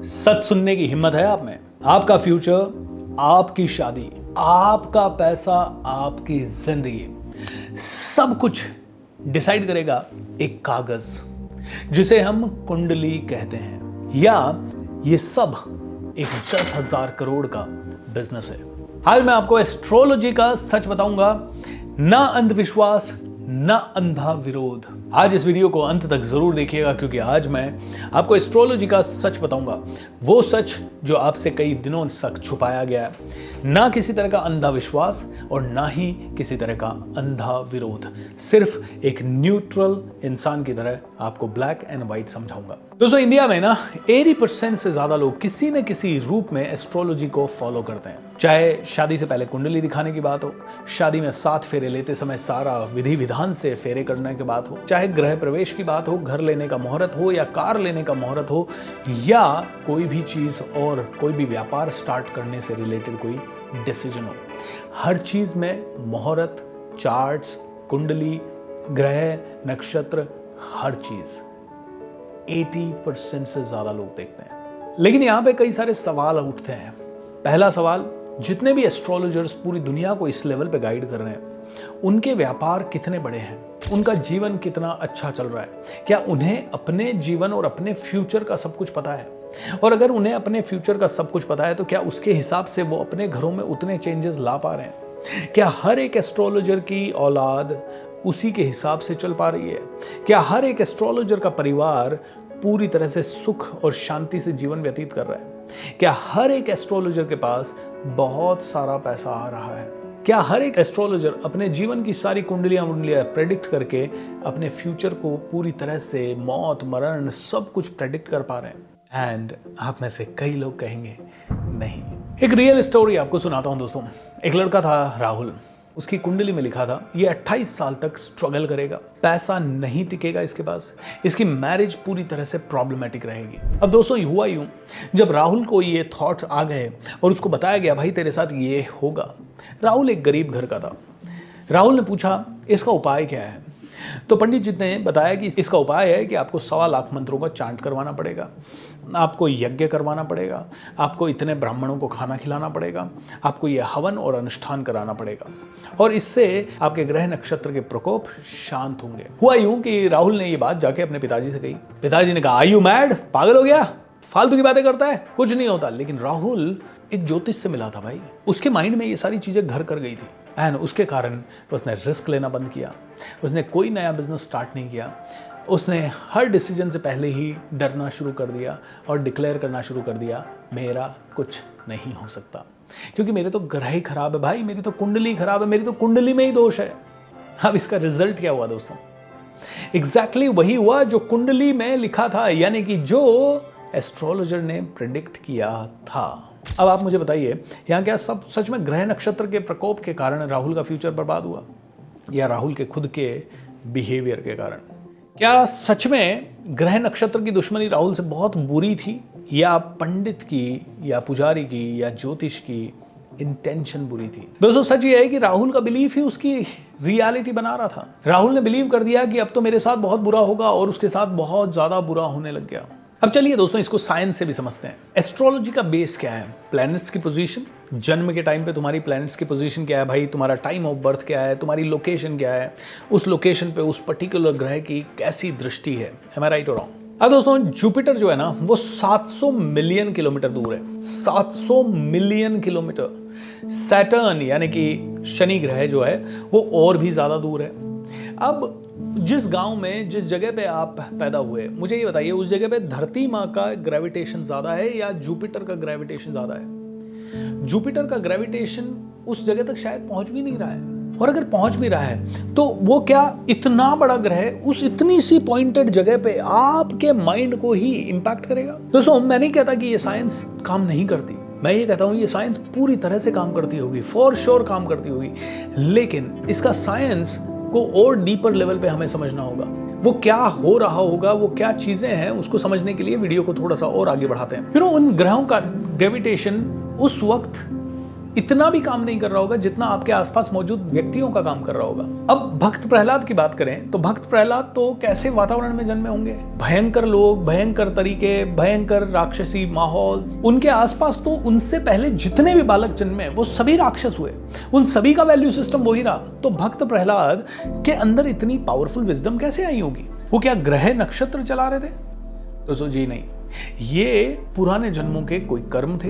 सच सुनने की हिम्मत है आप में? आपका फ्यूचर, आपकी शादी, आपका पैसा, आपकी जिंदगी, सब कुछ डिसाइड करेगा एक कागज जिसे हम कुंडली कहते हैं, या ये सब एक 10,000 करोड़ का बिजनेस है। आज मैं आपको एस्ट्रोलॉजी का सच बताऊंगा, ना अंधविश्वास ना अंधा विरोध। आज इस वीडियो को अंत तक जरूर देखिएगा, क्योंकि आज मैं आपको एस्ट्रोलॉजी का सच बताऊंगा, वो सच जो आपसे कई दिनों तक छुपाया गया है। ना किसी तरह का अंधा विश्वास और ना ही किसी तरह का अंधा विरोध, सिर्फ एक न्यूट्रल इंसान की तरह आपको ब्लैक एंड व्हाइट समझाऊंगा। दोस्तों, इंडिया में ना 80% से ज्यादा लोग किसी न किसी रूप में एस्ट्रोलॉजी को फॉलो करते हैं। चाहे शादी से पहले कुंडली दिखाने की बात हो, शादी में 7 फेरे लेते समय सारा विधि विधान से फेरे करने की बात हो, चाहे गृह प्रवेश की बात हो, घर लेने का मुहूर्त हो या कार लेने का मुहूर्त हो, या कोई भी चीज और कोई भी व्यापार स्टार्ट करने से रिलेटेड कोई डिसीजन हो, हर चीज में मुहूर्त, चार्ट्स, कुंडली, ग्रह, नक्षत्र, हर चीज 80% से ज्यादा लोग देखते हैं। लेकिन यहां पे कई सारे सवाल उठते हैं। पहला सवाल, जितने भी एस्ट्रोलॉजर्स पूरी दुनिया को इस लेवल पे गाइड कर रहे हैं, उनके व्यापार कितने बड़े हैं, उनका जीवन कितना अच्छा चल रहा है, क्या उन्हें अपने जीवन और अपने फ्यूचर का सब कुछ पता है? और अगर उन्हें अपने फ्यूचर का सब कुछ पता है, तो क्या उसके हिसाब से वो अपने घरों में उतने चेंजेस ला पा रहे हैं? क्या हर एक एस्ट्रोलॉजर की औलाद उसी के हिसाब से चल पा रही है? क्या हर एक एस्ट्रोलॉजर का परिवार पूरी तरह से सुख और शांति से जीवन व्यतीत कर रहा है? क्या हर एक एस्ट्रोलॉजर के पास बहुत सारा पैसा आ रहा है? क्या हर एक एस्ट्रोलॉजर अपने जीवन की सारी कुंडलियां प्रेडिक्ट करके अपने फ्यूचर को पूरी तरह से मौत, मरण, सब कुछ प्रेडिक्ट कर पा रहे हैं? एंड आप में से कई लोग कहेंगे नहीं। एक रियल स्टोरी आपको सुनाता हूं दोस्तों। एक लड़का था राहुल, उसकी कुंडली में लिखा था ये 28 साल तक स्ट्रगल करेगा, पैसा नहीं टिकेगा इसके पास, इसकी मैरिज पूरी तरह से प्रॉब्लमेटिक रहेगी। अब दोस्तों, हुआ यूं, जब राहुल को ये थॉट आ गए और उसको बताया गया भाई तेरे साथ ये होगा। राहुल एक गरीब घर का था। राहुल ने पूछा इसका उपाय क्या है? तो पंडित जी ने बताया कि इसका उपाय है कि आपको 1.25 लाख मंत्रों का चांट करवाना पड़ेगा, आपको यज्ञ करवाना पड़ेगा, आपको इतने ब्राह्मणों को खाना खिलाना पड़ेगा, आपको यह हवन और अनुष्ठान कराना पड़ेगा, और इससे आपके ग्रह नक्षत्र के प्रकोप शांत होंगे। हुआ यूं कि राहुल ने ये बात जाके अपने पिताजी से कही। पिताजी ने कहा, आर यू मैड? पागल हो गया? फालतू की बातें करता है, कुछ नहीं होता। लेकिन राहुल एक ज्योतिष से मिला था भाई, उसके माइंड में ये सारी चीजें घर कर गई थी, एंड उसके कारण उसने रिस्क लेना बंद किया। उसने कोई नया बिजनेस स्टार्ट नहीं किया। उसने हर डिसीजन से पहले ही डरना शुरू कर दिया और डिक्लेयर करना शुरू कर दिया, मेरा कुछ नहीं हो सकता, क्योंकि मेरे तो ग्रह ही खराब है भाई, मेरी तो कुंडली खराब है, मेरी तो कुंडली में ही दोष है। अब इसका रिजल्ट क्या हुआ दोस्तों? एग्जैक्टली वही हुआ जो कुंडली में लिखा था, यानी कि जो एस्ट्रोलॉजर ने प्रेडिक्ट किया था। अब आप मुझे बताइए, यहाँ क्या सब सच में ग्रह नक्षत्र के प्रकोप के कारण राहुल का फ्यूचर बर्बाद हुआ, या राहुल के खुद के बिहेवियर के कारण? क्या सच में ग्रह नक्षत्र की दुश्मनी राहुल से बहुत बुरी थी, या पंडित की, या पुजारी की, या ज्योतिष की इंटेंशन बुरी थी? दोस्तों, सच ये है कि राहुल का बिलीफ ही उसकी रियलिटी बना रहा था। राहुल ने बिलीव कर दिया कि अब तो मेरे साथ बहुत बुरा होगा, और उसके साथ बहुत ज्यादा बुरा होने लग गया। अब चलिए दोस्तों, इसको साइंस से भी समझते हैं। एस्ट्रोलॉजी का बेस क्या है? प्लैनेट्स की पोजीशन। जन्म के टाइम पे तुम्हारी प्लैनेट्स की पोजीशन क्या है भाई, तुम्हारा टाइम ऑफ बर्थ क्या है, तुम्हारी लोकेशन क्या है, उस लोकेशन पे उस पर्टिकुलर ग्रह की कैसी दृष्टि है। एम आई राइट और रॉन्ग? अब दोस्तों, जुपिटर जो है ना, वो 700 मिलियन किलोमीटर दूर है। 700 मिलियन किलोमीटर। सैटर्न यानी कि शनि ग्रह जो है, वो और भी ज्यादा दूर है। अब जिस गांव में, जिस जगह पे आप पैदा हुए, मुझे ये बताइए, उस जगह पे धरती माँ का ग्रेविटेशन ज्यादा है या जुपिटर का ग्रेविटेशन ज्यादा है? जुपिटर का ग्रेविटेशन उस जगह तक शायद पहुंच भी नहीं रहा है, और अगर पहुंच भी रहा है तो वो क्या इतना बड़ा ग्रह उस इतनी सी पॉइंटेड जगह पे आपके माइंड को ही इंपैक्ट करेगा? दोस्तों, मैं नहीं कहता कि ये साइंस काम नहीं करती, मैं ये कहता हूं ये साइंस पूरी तरह से काम करती होगी, फॉर श्योर काम करती होगी, लेकिन इसका साइंस को और डीपर लेवल पे हमें समझना होगा। वो क्या हो रहा होगा, वो क्या चीजें हैं, उसको समझने के लिए वीडियो को थोड़ा सा और आगे बढ़ाते हैं। उन ग्रहों का ग्रेविटेशन उस वक्त इतना भी काम नहीं कर रहा होगा जितना आपके आसपास मौजूद व्यक्तियों का काम कर रहा होगा। अब भक्त प्रहलाद की बात करें तो भक्त प्रहलाद तो कैसे वातावरण में जन्मे होंगे, भयंकर लोग, भयंकर तरीके, भयंकर राक्षसी माहौल, उनके आसपास तो उनसे पहले जितने भी बालक जन्मे वो सभी राक्षस हुए, उन सभी का वैल्यू सिस्टम वही रहा। तो भक्त प्रहलाद के अंदर इतनी पावरफुल विजडम कैसे आई होगी? वो क्या ग्रह नक्षत्र चला रहे थे? तो सोचिए नहीं, ये पुराने जन्मों के कोई कर्म थे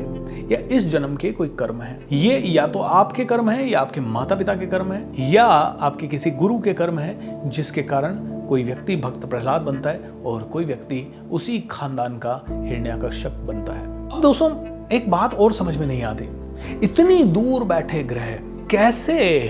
या इस जन्म के कोई कर्म है। ये या तो आपके कर्म है या आपके माता पिता के कर्म है या आपके किसी गुरु के कर्म है, जिसके कारण कोई व्यक्ति भक्त प्रहलाद बनता है और कोई व्यक्ति उसी खानदान का हिरण्यकश्यप बनता है। अब दोस्तों एक बात और समझ में नहीं आती, इतनी दूर बैठे ग्रह कैसे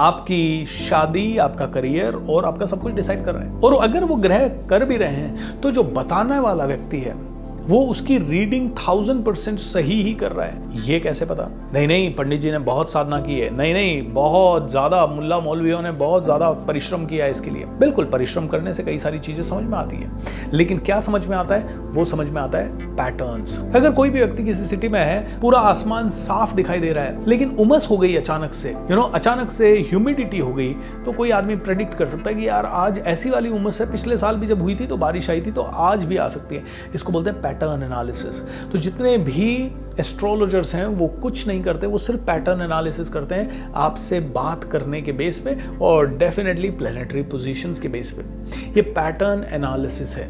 आपकी शादी, आपका करियर और आपका सब कुछ डिसाइड कर रहे हैं? और अगर वो ग्रह कर भी रहे हैं तो जो बताने वाला व्यक्ति है वो उसकी रीडिंग 1000% सही ही कर रहा है, ये कैसे पता? नहीं, पंडित जी ने बहुत साधना की है, नहीं, बहुत ज्यादा मुल्ला मौलवियों ने बहुत ज्यादा परिश्रम किया है इसके लिए। बिल्कुल, परिश्रम करने से कई सारी चीजें समझ में आती है, लेकिन क्या समझ में आता है? वो समझ में आता है पैटर्न्स। अगर कोई भी व्यक्ति किसी सिटी में है, पूरा आसमान साफ दिखाई दे रहा है, लेकिन उमस हो गई अचानक से, अचानक से ह्यूमिडिटी हो गई, तो कोई आदमी प्रेडिक्ट कर सकता है कि यार आज ऐसी वाली उमस है, पिछले साल भी जब हुई थी तो बारिश आई थी, तो आज भी आ सकती है। इसको बोलते हैं पैटर्न एनालिसिस। तो जितने भी एस्ट्रोलॉजर्स हैं वो कुछ नहीं करते, वो सिर्फ पैटर्न एनालिसिस करते हैं आपसे बात करने के बेस पे और डेफिनेटली प्लैनेटरी पोजीशंस के बेस पे। ये पैटर्न एनालिसिस है।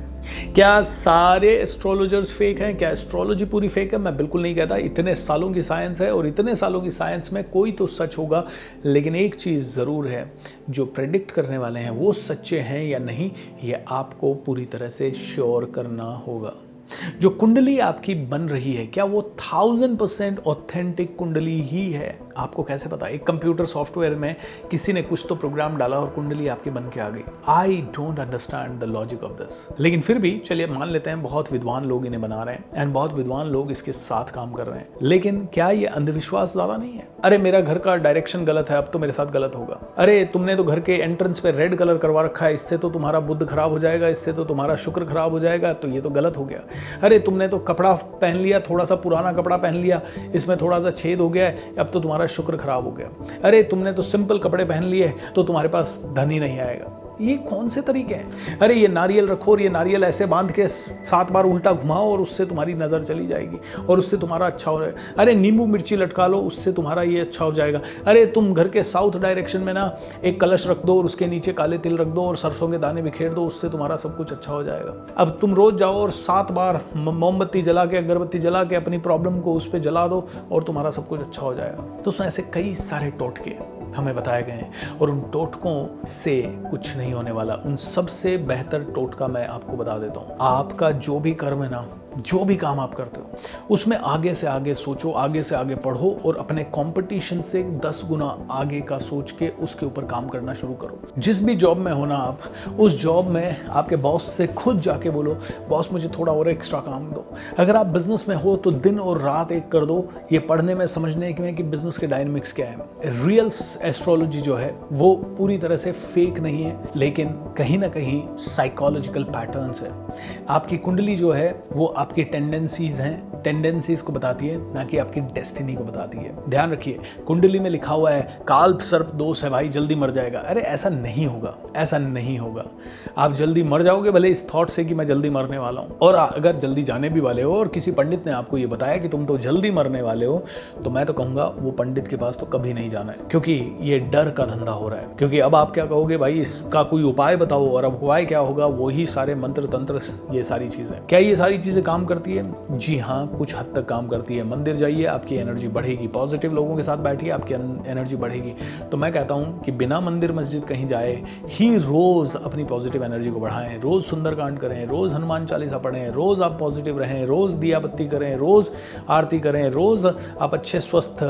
क्या सारे एस्ट्रोलॉजर्स फेक हैं? क्या एस्ट्रोलॉजी पूरी फेक है? मैं बिल्कुल नहीं कहता। इतने सालों की साइंस है और इतने सालों की साइंस में कोई तो सच होगा, लेकिन एक चीज़ ज़रूर है, जो प्रेडिक्ट करने वाले हैं वो सच्चे हैं या नहीं, ये आपको पूरी तरह से श्योर करना होगा। जो कुंडली आपकी बन रही है, क्या वो 1000% ऑथेंटिक कुंडली ही है? आपको कैसे पता? एक कंप्यूटर सॉफ्टवेयर में किसी ने कुछ तो प्रोग्राम डाला और कुंडली आपकी बन के आ गई। I don't understand the logic of this. लेकिन फिर भी चलिए मान लेते हैं बहुत विद्वान लोग इन्हें बना रहे हैं एंड बहुत विद्वान लोग इसके साथ काम कर रहे हैं, लेकिन क्या ये अंधविश्वास ज्यादा नहीं है? अरे मेरा घर का डायरेक्शन गलत है, अब तो मेरे साथ गलत होगा। अरे तुमने तो घर के एंट्रेंस पे रेड कलर करवा रखा है, इससे तो तुम्हारा बुध खराब हो जाएगा, इससे तो तुम्हारा शुक्र खराब हो जाएगा, तो ये तो गलत हो गया। अरे तुमने तो कपड़ा पहन लिया, थोड़ा सा पुराना कपड़ा पहन लिया, इसमें थोड़ा सा छेद हो गया है, अब तो तुम्हारा शुक्र खराब हो गया। अरे तुमने तो सिंपल कपड़े पहन लिए तो तुम्हारे पास धन ही नहीं आएगा। ये कौन से तरीके हैं? अरे ये नारियल रखो और ये नारियल ऐसे बांध के 7 बार उल्टा घुमाओ और उससे तुम्हारी नज़र चली जाएगी और उससे तुम्हारा अच्छा हो जाएगा। अरे नींबू मिर्ची लटका लो, उससे तुम्हारा ये अच्छा हो जाएगा। अरे तुम घर के साउथ डायरेक्शन में ना एक कलश रख दो और उसके नीचे काले तिल रख दो और सरसों के दाने बिखेर दो, उससे तुम्हारा सब कुछ अच्छा हो जाएगा। अब तुम रोज जाओ और 7 बार मोमबत्ती जला के, अगरबत्ती जला के अपनी प्रॉब्लम को उस पर जला दो और तुम्हारा सब कुछ अच्छा हो जाएगा। तो ऐसे कई सारे टोटके हमें बताए गए हैं और उन टोटकों से कुछ नहीं होने वाला। उन सबसे बेहतर टोटका मैं आपको बता देता हूँ। आपका जो भी कर्म है ना, जो भी काम आप करते हो, उसमें आगे से आगे सोचो, आगे से आगे पढ़ो और अपने कंपटीशन से 10 गुना आगे का सोच के उसके ऊपर काम करना शुरू करो। जिस भी जॉब में हो ना आप, उस जॉब में आपके बॉस से खुद जाके बोलो, बॉस मुझे थोड़ा और एक्स्ट्रा काम दो। अगर आप बिजनेस में हो तो दिन और रात एक कर दो, ये पढ़ने में, समझने में कि बिजनेस के डायनामिक्स क्या है। रियल एस्ट्रोलॉजी जो है वो पूरी तरह से फेक नहीं है, लेकिन कहीं ना कहीं साइकोलॉजिकल पैटर्न्स है। आपकी कुंडली जो है वो आपकी टेंडेंसीज हैं, टेंडेंसीज को बताती है, ना कि आपकी डेस्टिनी को बताती है। ध्यान रखिए, कुंडली में लिखा हुआ है काल सर्प दोष है भाई, जल्दी मर जाएगा। अरे ऐसा नहीं होगा, ऐसा नहीं होगा। आप जल्दी मर जाओगे भले इस थॉट से कि मैं जल्दी मरने वाला हूँ, और अगर जल्दी जाने भी वाले हो और किसी पंडित ने आपको ये बताया कि तुम तो जल्दी मरने वाले हो, तो मैं तो कहूँगा वो पंडित के पास तो कभी नहीं जाना है, क्योंकि ये डर का धंधा हो रहा है। क्योंकि अब आप क्या कहोगे, भाई इसका कोई उपाय बताओ, और अब उपाय क्या होगा? वही सारे मंत्र तंत्र, ये सारी चीजें। क्या ये सारी चीजें काम करती है? जी हाँ, कुछ हद तक काम करती है। मंदिर जाइए, आपकी एनर्जी बढ़ेगी, पॉजिटिव लोगों के साथ बैठिए, आपकी एनर्जी बढ़ेगी। तो मैं कहता हूँ कि बिना मंदिर मस्जिद कहीं जाए ही रोज अपनी पॉजिटिव एनर्जी को बढ़ाएं। रोज सुंदरकांड करें, रोज हनुमान चालीसा पढ़ें, रोज आप पॉजिटिव रहें, रोज दिया बत्ती करें, रोज आरती करें, रोज आप अच्छे स्वस्थ,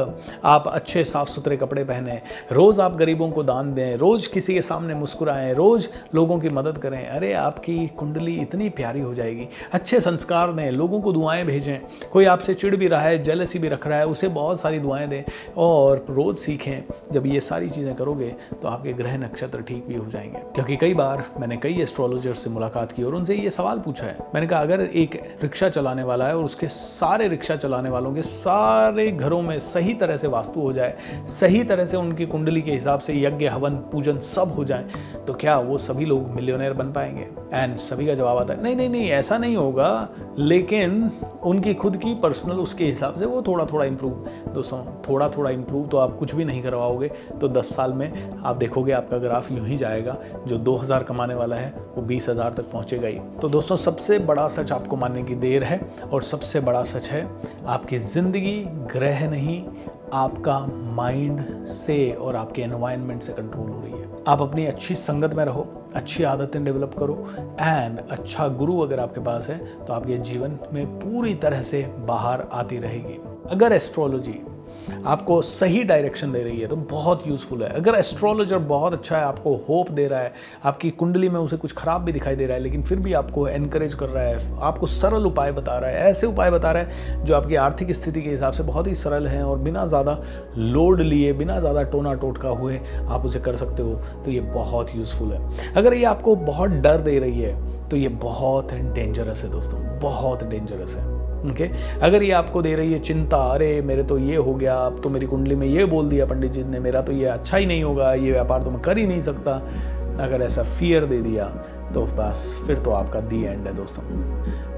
आप अच्छे साफ सुथरे कपड़े पहने, रोज आप गरीबों को दान दें, रोज किसी के सामने मुस्कुराएं, रोज लोगों की मदद करें। अरे आपकी कुंडली इतनी प्यारी हो जाएगी। अच्छे संस्कार प्यार दें, लोगों को दुआएं भेजें। कोई आपसे चिढ़ भी रहा है, जेलसी भी रख रहा है, उसे बहुत सारी दुआएं दें और रोज़ सीखें। जब ये सारी चीज़ें करोगे तो आपके ग्रह नक्षत्र ठीक भी हो जाएंगे। क्योंकि कई बार मैंने कई एस्ट्रोलॉजर से मुलाकात की और उनसे ये सवाल पूछा है। मैंने कहा अगर एक रिक्शा चलाने वाला है और उसके सारे रिक्शा चलाने वालों के सारे घरों में सही तरह से वास्तु हो जाए, सही तरह से उनकी कुंडली के हिसाब से यज्ञ हवन पूजन सब हो जाए, तो क्या वो सभी लोग मिलियनेयर बन पाएंगे? एंड सभी का जवाब आता है नहीं नहीं नहीं, ऐसा नहीं होगा, लेकिन उनकी खुद की पर्सनल उसके हिसाब से वो थोड़ा थोड़ा इंप्रूव। दोस्तों थोड़ा थोड़ा इंप्रूव तो आप कुछ भी नहीं करवाओगे तो 10 साल में आप देखोगे आपका ग्राफ यूं ही जाएगा। जो 2000 कमाने वाला है वो 20,000 तक पहुंचेगा ही। तो दोस्तों सबसे बड़ा सच आपको मानने की देर है और सबसे बड़ा सच है आपकी ज़िंदगी ग्रह नहीं, आपका माइंड से और आपके एनवायरनमेंट से कंट्रोल हो रही है। आप अपनी अच्छी संगत में रहो, अच्छी आदतें डेवलप करो एंड अच्छा गुरु अगर आपके पास है तो आपके जीवन में पूरी तरह से बाहर आती रहेगी। अगर एस्ट्रोलॉजी आपको सही डायरेक्शन दे रही है तो बहुत यूज़फुल है। अगर एस्ट्रोलॉजर बहुत अच्छा है, आपको होप दे रहा है, आपकी कुंडली में उसे कुछ खराब भी दिखाई दे रहा है लेकिन फिर भी आपको एनकरेज कर रहा है, आपको सरल उपाय बता रहा है, ऐसे उपाय बता रहा है जो आपकी आर्थिक स्थिति के हिसाब से बहुत ही सरल हैं और बिना ज़्यादा लोड लिए, बिना ज़्यादा टोना टोटका हुए आप उसे कर सकते हो, तो ये बहुत यूज़फुल है। अगर ये आपको बहुत डर दे रही है तो ये बहुत डेंजरस है दोस्तों, बहुत डेंजरस है। ओके अगर ये आपको दे रही है चिंता, अरे मेरे तो ये हो गया, अब तो मेरी कुंडली में ये बोल दिया पंडित जी ने, मेरा तो ये अच्छा ही नहीं होगा, ये व्यापार तो मैं कर ही नहीं सकता, अगर ऐसा फियर दे दिया तो बस फिर तो आपका दी एंड है दोस्तों।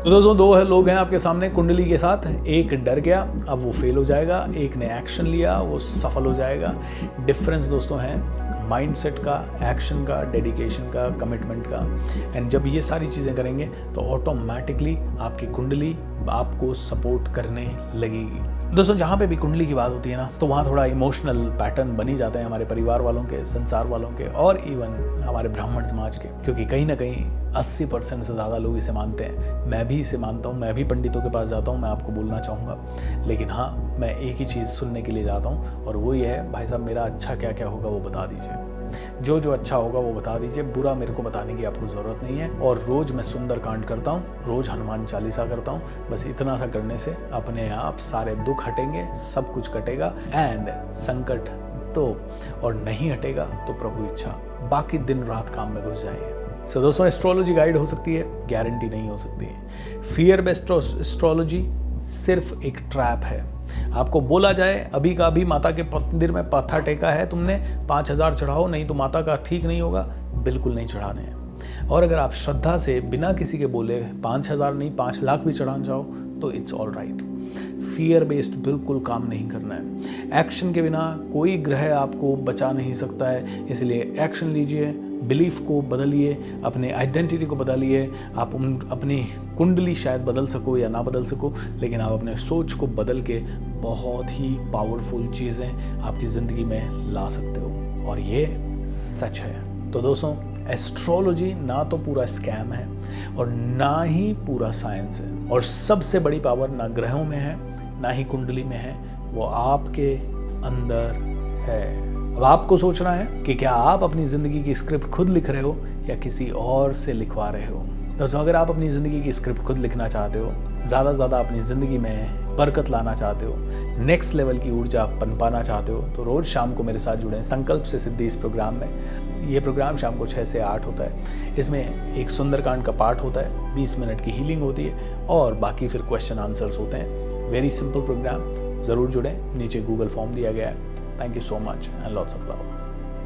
तो दोस्तों दो लोग हैं आपके सामने कुंडली के साथ, एक डर गया अब वो फेल हो जाएगा, एक ने एक्शन लिया वो सफल हो जाएगा। डिफरेंस दोस्तों है माइंडसेट का, एक्शन का, डेडिकेशन का, कमिटमेंट का। एंड जब ये सारी चीज़ें करेंगे तो ऑटोमेटिकली आपकी कुंडली आपको सपोर्ट करने लगेगी। दोस्तों जहाँ पे भी कुंडली की बात होती है ना तो वहाँ थोड़ा इमोशनल पैटर्न बनी जाते हैं हमारे परिवार वालों के, संसार वालों के और इवन हमारे ब्राह्मण समाज के, क्योंकि कहीं ना कहीं 80% से ज़्यादा लोग इसे मानते हैं। मैं भी इसे मानता हूँ, मैं भी पंडितों के पास जाता हूँ, मैं आपको बोलना चाहूँगा, लेकिन हाँ मैं एक ही चीज़ सुनने के लिए जाता हूँ और वो ये है भाई साहब मेरा अच्छा क्या क्या होगा वो बता दीजिए, जो जो अच्छा होगा वो बता दीजिए, बुरा मेरे को बताने की आपको ज़रूरत नहीं है। और रोज़ मैं सुंदर कांड करता हूँ, रोज़ हनुमान चालीसा करता हूँ, बस इतना सा करने से अपने आप सारे दुख हटेंगे, सब कुछ कटेगा एंड संकट तो और नहीं हटेगा तो प्रभु इच्छा, बाकी दिन रात काम में घुस जाएंगे। सो दोस्तों एस्ट्रोलॉजी गाइड हो सकती है, गारंटी नहीं हो सकती है। फियर बेस्ड एस्ट्रोलॉजी सिर्फ एक ट्रैप है। आपको बोला जाए अभी का अभी माता के मंदिर में पाथा टेका है तुमने, 5,000 चढ़ाओ नहीं तो माता का ठीक नहीं होगा, बिल्कुल नहीं चढ़ाने हैं। और अगर आप श्रद्धा से बिना किसी के बोले 5,000 नहीं 5 लाख भी चढ़ाना चाहो तो it's all right. Fear based बिल्कुल काम नहीं करना है। एक्शन के बिना कोई ग्रह आपको बचा नहीं सकता है, इसलिए एक्शन लीजिए, बिलीफ को बदलिए, अपने आइडेंटिटी को बदलिए। आप अपनी कुंडली शायद बदल सको या ना बदल सको, लेकिन आप अपने सोच को बदल के बहुत ही पावरफुल चीज़ें आपकी ज़िंदगी में ला सकते हो और ये सच है। तो दोस्तों एस्ट्रोलॉजी ना तो पूरा स्कैम है और ना ही पूरा साइंस है, और सबसे बड़ी पावर ना ग्रहों में है ना ही कुंडली में है, वो आपके अंदर है। अब आपको सोचना है कि क्या आप अपनी ज़िंदगी की स्क्रिप्ट खुद लिख रहे हो या किसी और से लिखवा रहे हो। दोस्तों अगर आप अपनी ज़िंदगी की स्क्रिप्ट खुद लिखना चाहते हो, ज़्यादा से ज़्यादा अपनी ज़िंदगी में बरकत लाना चाहते हो, नेक्स्ट लेवल की ऊर्जा पनपाना चाहते हो, तो रोज़ शाम को मेरे साथ जुड़ें संकल्प से सिद्धि इस प्रोग्राम में। ये प्रोग्राम शाम को 6 से 8 होता है। इसमें एक सुंदरकांड का पाठ होता है, 20 मिनट की हीलिंग होती है और बाकी फिर क्वेश्चन आंसर्स होते हैं। वेरी सिंपल प्रोग्राम, ज़रूर जुड़ें, नीचे गूगल फॉर्म दिया गया है। Thank you so much and lots of love.